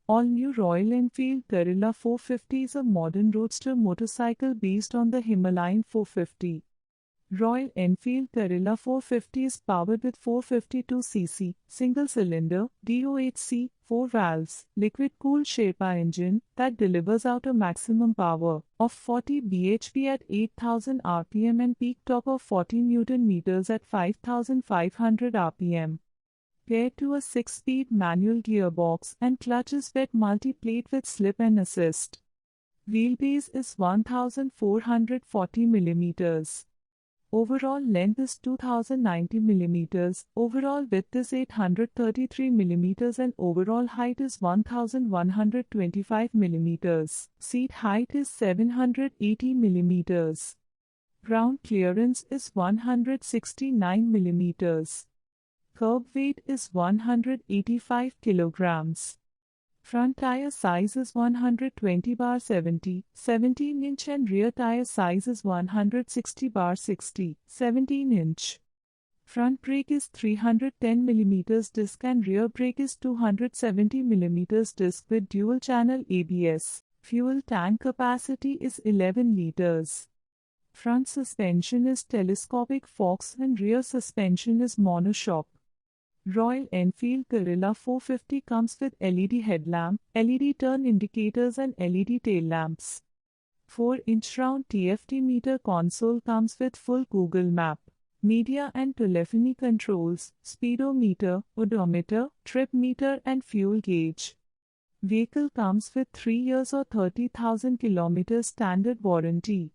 All-new Royal Enfield Guerrilla 450 is a modern roadster motorcycle based on the Himalayan 450. Royal Enfield Guerrilla 450 is powered with 452cc, single-cylinder, DOHC, 4 valves, liquid-cooled Sherpa engine that delivers out a maximum power of 40 bhp at 8,000 rpm and peak torque of 40 Nm at 5,500 rpm. Paired to a 6-speed manual gearbox and clutches with multi-plate with slip and assist. Wheelbase is 1,440 mm. Overall length is 2,090 mm, overall width is 833 mm and overall height is 1,125 mm. Seat height is 780 mm. Ground clearance is 169 mm. Curb weight is 185 kilograms. Front tire size is 120/70, 17-inch and rear tire size is 160/60, 17-inch. Front brake is 310 mm disc and rear brake is 270 mm disc with dual-channel ABS. Fuel tank capacity is 11 liters. Front suspension is telescopic forks and rear suspension is monoshock. Royal Enfield Guerrilla 450 comes with LED headlamp, LED turn indicators and LED tail lamps. 4-inch round TFT meter console comes with full Google Map, media and telephony controls, speedometer, odometer, trip meter and fuel gauge. Vehicle comes with 3 years or 30,000 km standard warranty.